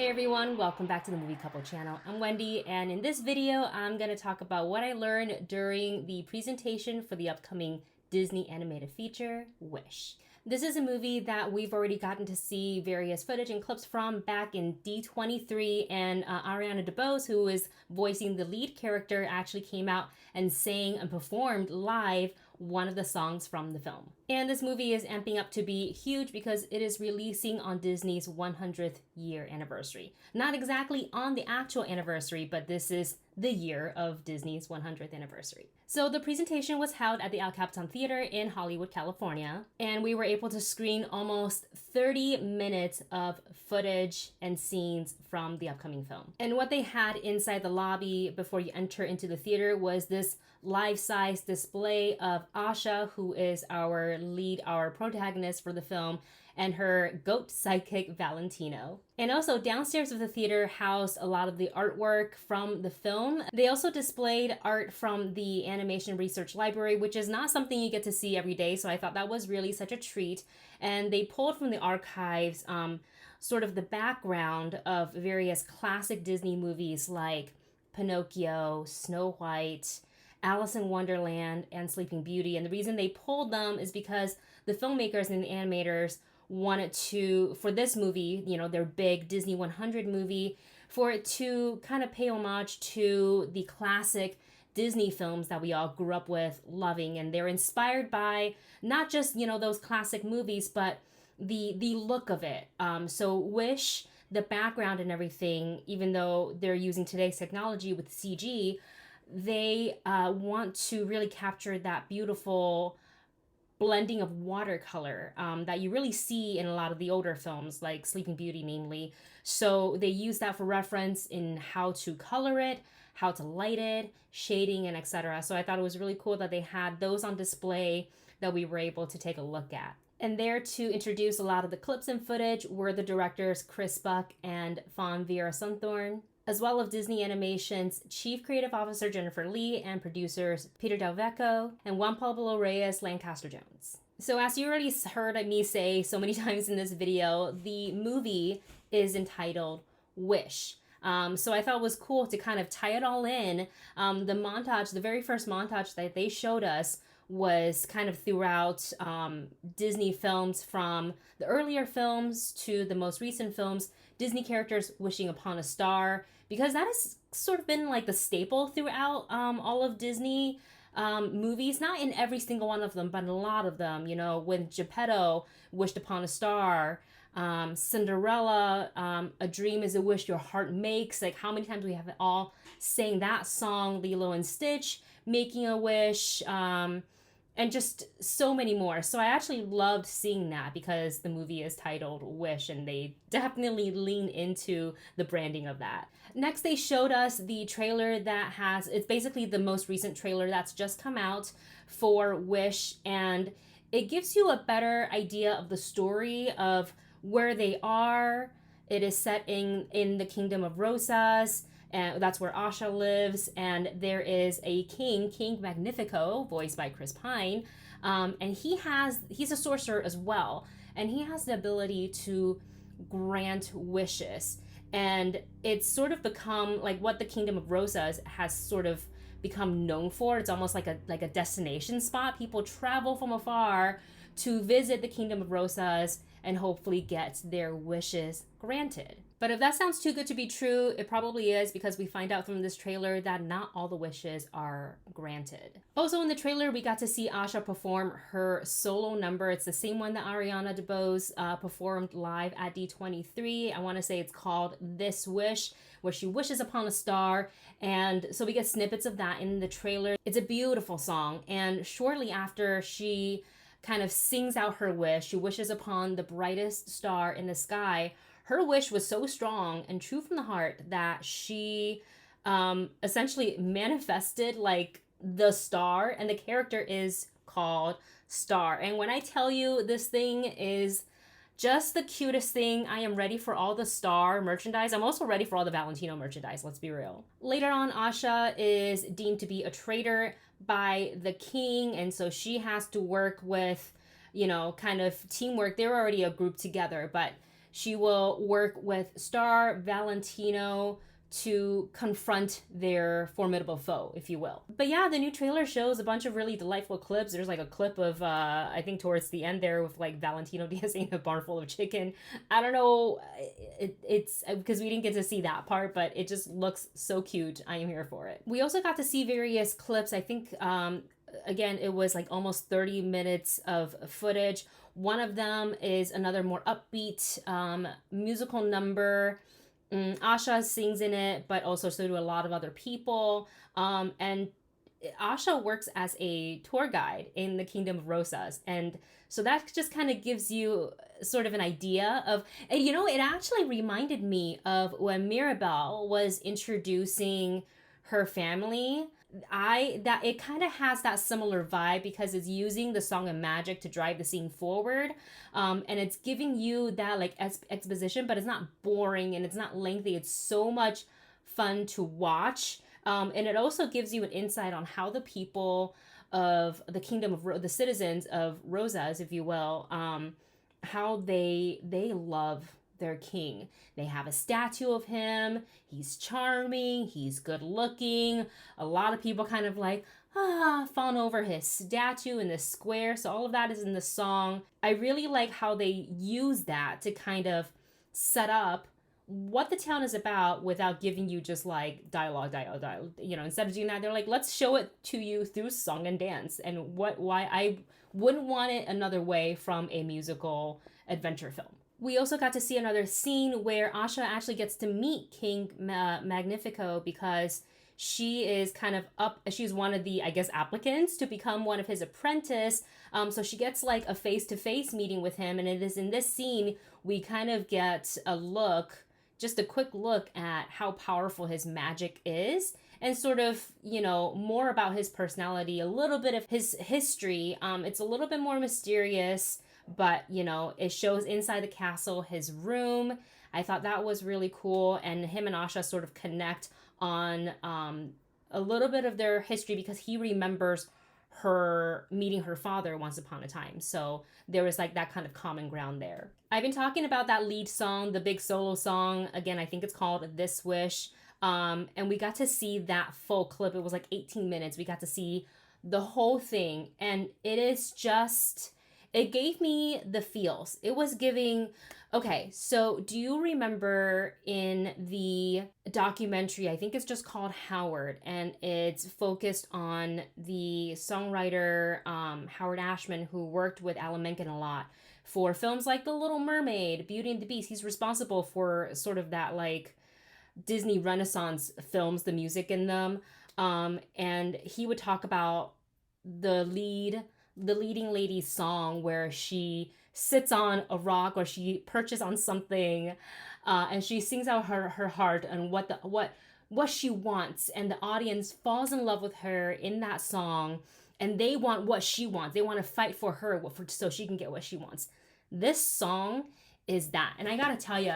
Hey everyone, welcome back to the Movie Couple channel. I'm Wendy, and in this video, I'm going to talk about what I learned during the presentation for the upcoming Disney animated feature, Wish. This is a movie that we've already gotten to see various footage and clips from back in D23, and Ariana DeBose, who is voicing the lead character, actually came out and sang and performed live one of the songs from the film. And this movie is amping up to be huge because it is releasing on Disney's 100th year anniversary. Not exactly on the actual anniversary, but this is the year of Disney's 100th anniversary. So the presentation was held at the El Capitan Theater in Hollywood, California, and we were able to screen almost 30 minutes of footage and scenes from the upcoming film. And what they had inside the lobby before you enter into the theater was this life-size display of Asha, who is our protagonist for the film, and her goat sidekick Valentino. And also downstairs of the theater housed a lot of the artwork from the film. They also displayed art from the Animation Research Library, which is not something you get to see every day, so I thought that was really such a treat. And they pulled from the archives sort of the background of various classic Disney movies like Pinocchio, Snow White, Alice in Wonderland, and Sleeping Beauty. And the reason they pulled them is because the filmmakers and the animators wanted to, for this movie, their big Disney 100 movie, for it to kind of pay homage to the classic Disney films that we all grew up with loving. And they're inspired by not just, those classic movies, but the look of it. So Wish, the background and everything, even though they're using today's technology with CG, they want to really capture that beautiful blending of watercolor that you really see in a lot of the older films, like Sleeping Beauty namely. So they use that for reference in how to color it, how to light it, shading, and etc. So I thought it was really cool that they had those on display that we were able to take a look at. And there to introduce a lot of the clips and footage were the directors Chris Buck and Fawn Veerasunthron, as well as Disney Animation's Chief Creative Officer Jennifer Lee and producers Peter Del Vecho and Juan Pablo Reyes Lancaster Jones. So as you already heard me say so many times in this video, the movie is entitled Wish. So I thought it was cool to kind of tie it all in. The very first montage that they showed us was kind of throughout Disney films, from the earlier films to the most recent films, Disney characters wishing upon a star, because that has sort of been like the staple throughout all of Disney movies, not in every single one of them, but in a lot of them. When Geppetto wished upon a star, Cinderella, a dream is a wish your heart makes. Like, how many times we have all sang that song, Lilo and Stitch making a wish, and just so many more. So I actually loved seeing that because the movie is titled Wish, and they definitely lean into the branding of that. Next, they showed us the trailer it's basically the most recent trailer that's just come out for Wish, and it gives you a better idea of the story of where they are. It is set in the Kingdom of Rosas, and that's where Asha lives, and there is a king, King Magnifico, voiced by Chris Pine, and he's a sorcerer as well, and he has the ability to grant wishes, and it's sort of become like what the Kingdom of Rosas has sort of become known for. It's almost like a destination spot. People travel from afar to visit the Kingdom of Rosas and hopefully get their wishes granted. But if that sounds too good to be true, it probably is, because we find out from this trailer that not all the wishes are granted. Also in the trailer, we got to see Asha perform her solo number. It's the same one that Ariana DeBose performed live at D23. I want to say it's called This Wish, where she wishes upon a star. And so we get snippets of that in the trailer. It's a beautiful song. And shortly after she kind of sings out her wish, she wishes upon the brightest star in the sky. Her wish was so strong and true from the heart that she essentially manifested like the star, and the character is called Star. And when I tell you, this thing is just the cutest thing. I am ready for all the Star merchandise. I'm also ready for all the Valentino merchandise, let's be real. Later on, Asha is deemed to be a traitor by the king, and so she has to work with, kind of teamwork. They're already a group together, but she will work with Star, Valentino to confront their formidable foe, if you will. But yeah, the new trailer shows a bunch of really delightful clips. There's like a clip of, I think towards the end there with like Valentino dancing in a barn full of chicken. I don't know, it's because we didn't get to see that part, but it just looks so cute. I am here for it. We also got to see various clips. I think, again, it was like almost 30 minutes of footage. One of them is another more upbeat musical number. Asha sings in it, but also so do a lot of other people. And Asha works as a tour guide in the Kingdom of Rosas. And so that just kind of gives you sort of an idea of, and you know, it actually reminded me of when Mirabelle was introducing her family. That it kind of has that similar vibe because it's using the Song of Magic to drive the scene forward, and it's giving you that like exposition, but it's not boring and it's not lengthy. It's so much fun to watch, and it also gives you an insight on how the people of the kingdom of the citizens of Rosas, if you will, how they love their king. They have a statue of him. He's charming. He's good looking. A lot of people kind of like, fawn over his statue in the square. So all of that is in the song. I really like how they use that to kind of set up what the town is about without giving you just like dialogue. You know, instead of doing that, they're like, let's show it to you through song and dance. And why I wouldn't want it another way from a musical adventure film. We also got to see another scene where Asha actually gets to meet King Magnifico because she is kind of she's one of the, I guess, applicants to become one of his apprentice. So she gets like a face-to-face meeting with him. And it is in this scene, we kind of get just a quick look at how powerful his magic is and sort of, you know, more about his personality, a little bit of his history. It's a little bit more mysterious, but you know, it shows inside the castle, his room. I thought that was really cool, and him and Asha sort of connect on a little bit of their history because he remembers her meeting her father once upon a time. So there was like that kind of common ground there. I've been talking about that lead song, the big solo song. Again, I think it's called This Wish. And we got to see that full clip. It was like 18 minutes. We got to see the whole thing, and it is just, it gave me the feels. It was giving, okay, so do you remember in the documentary, I think it's just called Howard, and it's focused on the songwriter Howard Ashman, who worked with Alan Menken a lot for films like The Little Mermaid, Beauty and the Beast. He's responsible for sort of that like Disney Renaissance films, the music in them. And he would talk about the leading lady's song where she sits on a rock or she perches on something, and she sings out her heart and what she wants, and the audience falls in love with her in that song, and they want what she wants. They want to fight for her so she can get what she wants. This song is that, and I gotta tell you,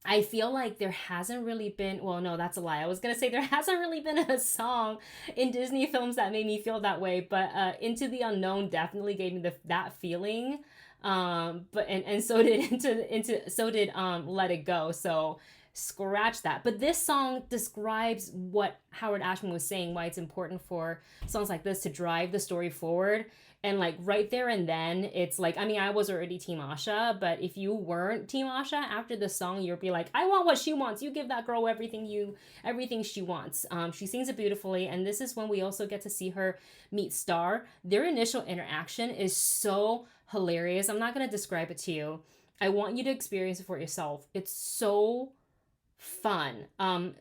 I feel like there hasn't really been, well, no, that's a lie. I was going to say there hasn't really been a song in Disney films that made me feel that way, but Into the Unknown definitely gave me that feeling. But so did Let It Go. So scratch that. But this song describes what Howard Ashman was saying, why it's important for songs like this to drive the story forward. And like right there and then, it's like, I mean, I was already Team Asha, but if you weren't Team Asha after the song, you'll be like, I want what she wants. You give that girl everything she wants. She sings it beautifully, and this is when we also get to see her meet Star. Their initial interaction is so hilarious. I'm not gonna describe it to you. I want you to experience it for yourself. It's so fun.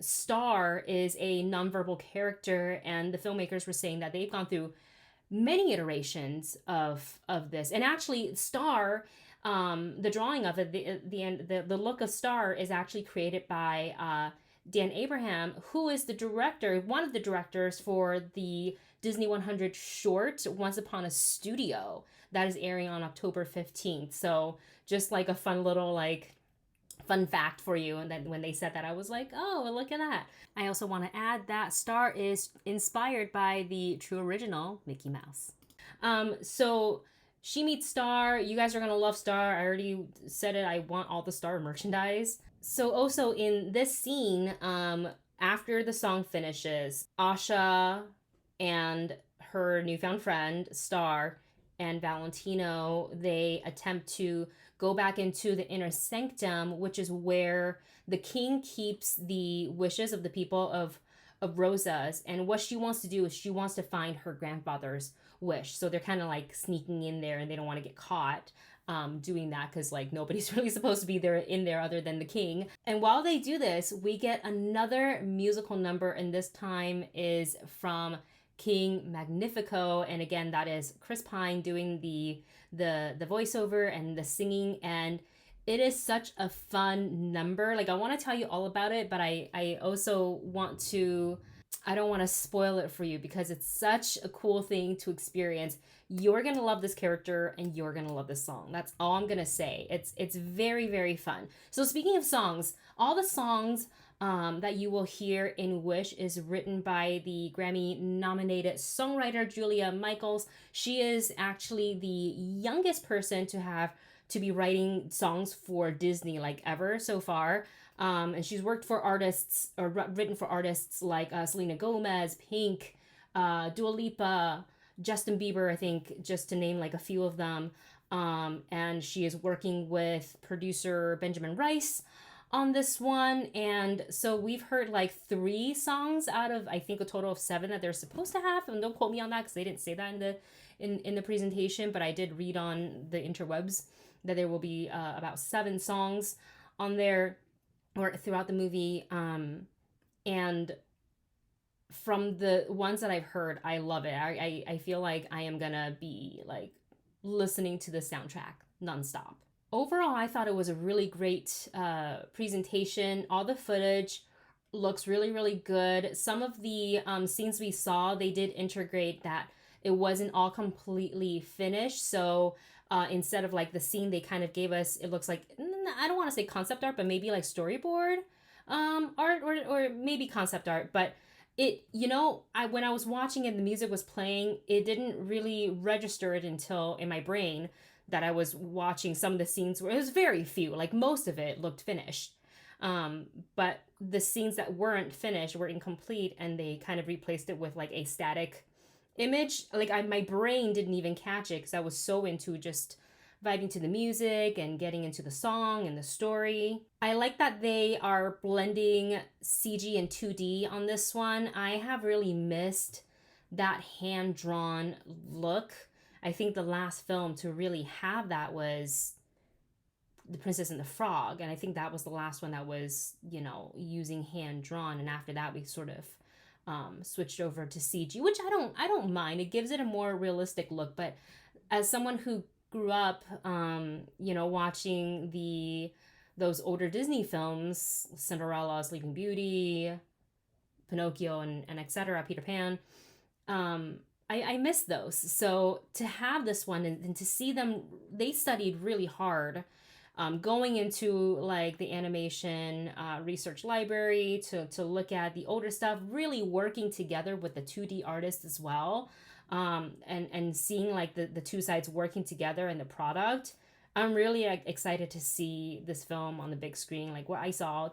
Star is a nonverbal character, and the filmmakers were saying that they've gone through many iterations of this, and actually Star, the drawing of it, the look of Star is actually created by Dan Abraham, who is one of the directors for the Disney 100 short Once Upon a Studio that is airing on October 15th. So just like a fun little like fun fact for you. And then when they said that, I was like, oh, look at that. I also want to add that Star is inspired by the true original Mickey Mouse. So she meets Star. You guys are gonna love Star. I already said it. I want all the Star merchandise. So also in this scene, after the song finishes, Asha and her newfound friend Star and Valentino, they attempt to go back into the inner sanctum, which is where the king keeps the wishes of the people of Rosa's. And what she wants to do is she wants to find her grandfather's wish. So they're kind of like sneaking in there and they don't want to get caught doing that because like nobody's really supposed to be there in there other than the king. And while they do this, we get another musical number, and this time is from King Magnifico, and again that is Chris Pine doing the voiceover and the singing, and it is such a fun number. Like I want to tell you all about it, but I also want to, I don't want to spoil it for you because it's such a cool thing to experience. You're going to love this character and you're going to love this song. That's all I'm going to say. It's very, very fun. So speaking of songs, all the songs that you will hear in Wish is written by the Grammy nominated songwriter Julia Michaels. She is actually the youngest person to be writing songs for Disney like ever so far. And she's worked for artists or written for artists like Selena Gomez, Pink, Dua Lipa, Justin Bieber, I think, just to name like a few of them. And she is working with producer Benjamin Rice on this one. And so we've heard like 3 songs out of I think a total of 7 that they're supposed to have. And don't quote me on that because they didn't say that in the presentation, but I did read on the interwebs that there will be about 7 songs on there or throughout the movie. And from the ones that I've heard, I love it. I feel like I am gonna be like listening to the soundtrack nonstop. Overall, I thought it was a really great presentation. All the footage looks really, really good. Some of the scenes we saw, they did integrate that it wasn't all completely finished. So instead of like the scene they kind of gave us, it looks like, I don't want to say concept art, but maybe like storyboard art or maybe concept art. But it, when I was watching it, the music was playing, it didn't really register it until in my brain that I was watching some of the scenes where it was very few, like most of it looked finished. But the scenes that weren't finished were incomplete, and they kind of replaced it with like a static image. Like my brain didn't even catch it because I was so into just vibing to the music and getting into the song and the story. I like that they are blending CG and 2D on this one. I have really missed that hand-drawn look. I think the last film to really have that was The Princess and the Frog, and I think that was the last one that was, using hand-drawn, and after that we sort of switched over to CG, which I don't mind. It gives it a more realistic look, but as someone who grew up, watching those older Disney films, Cinderella, Sleeping Beauty, Pinocchio, and etc., Peter Pan, I miss those. So to have this one and to see them, they studied really hard. Going into like the animation research library to look at the older stuff, really working together with the 2D artists as well, and seeing like the two sides working together in the product. I'm really excited to see this film on the big screen. Like what I saw,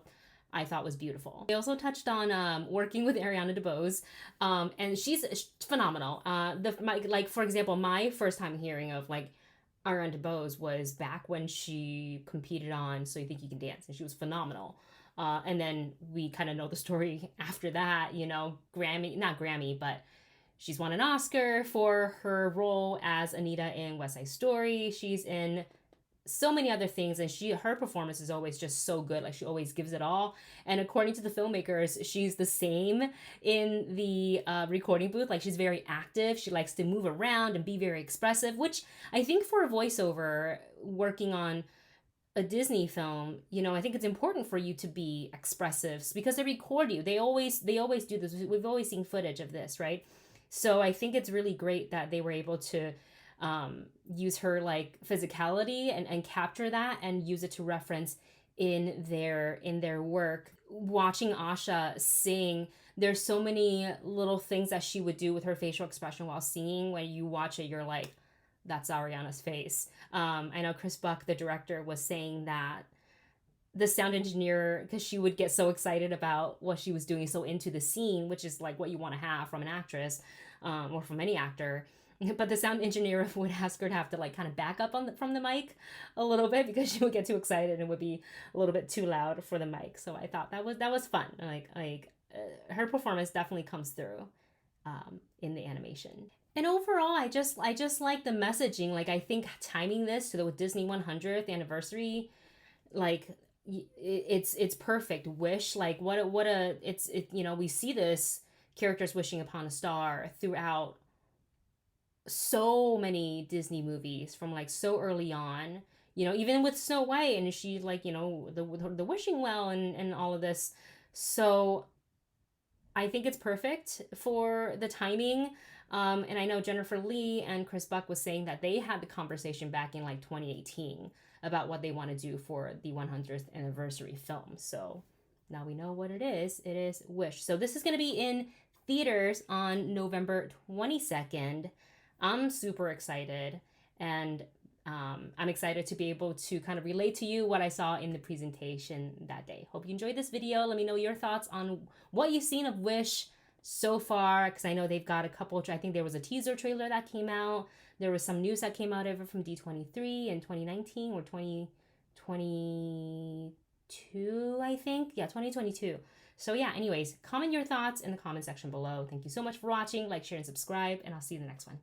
I thought was beautiful. They also touched on working with Ariana DeBose, and she's phenomenal. For example, my first time hearing of like Ariana DeBose was back when she competed on So You Think You Can Dance, and she was phenomenal. And then we kind of know the story after that, not Grammy, but she's won an Oscar for her role as Anita in West Side Story. She's in so many other things, and her performance is always just so good. Like she always gives it all. And according to the filmmakers, she's the same in the recording booth. Like she's very active. She likes to move around and be very expressive, which I think for a voiceover working on a Disney film, I think it's important for you to be expressive because they record you. They always do this. We've always seen footage of this, right? So I think it's really great that they were able to use her like physicality and capture that and use it to reference in their work. Watching Asha sing, there's so many little things that she would do with her facial expression while singing. When you watch it, you're like, that's Ariana's face. I know Chris Buck, the director, was saying that the sound engineer, because she would get so excited about what she was doing, so into the scene, which is like what you want to have from an actress, or from any actor. But the sound engineer would ask her to have to like kind of back up from the mic a little bit, because she would get too excited and would be a little bit too loud for the mic. So I thought that was fun. Her performance definitely comes through in the animation. And overall, I just like the messaging. Like, I think timing this to the Disney 100th anniversary, like, it's perfect. Wish, like, what a you know, we see this characters wishing upon a star throughout so many Disney movies from like so early on. You know, even with Snow White, and she, like, you know, the wishing well and all of this. So I think it's perfect for the timing. And I know Jennifer Lee and Chris Buck was saying that they had the conversation back in like 2018 about what they want to do for the 100th anniversary film. So now we know what it is. It is Wish. So this is going to be in theaters on November 22nd. I'm super excited, and I'm excited to be able to kind of relate to you what I saw in the presentation that day. Hope you enjoyed this video. Let me know your thoughts on what you've seen of Wish so far, because I know they've got a couple. I think there was a teaser trailer that came out. There was some news that came out over from D23 in 2019 or 2022, I think. Yeah, 2022. So yeah, anyways, comment your thoughts in the comment section below. Thank you so much for watching. Like, share, and subscribe, and I'll see you in the next one.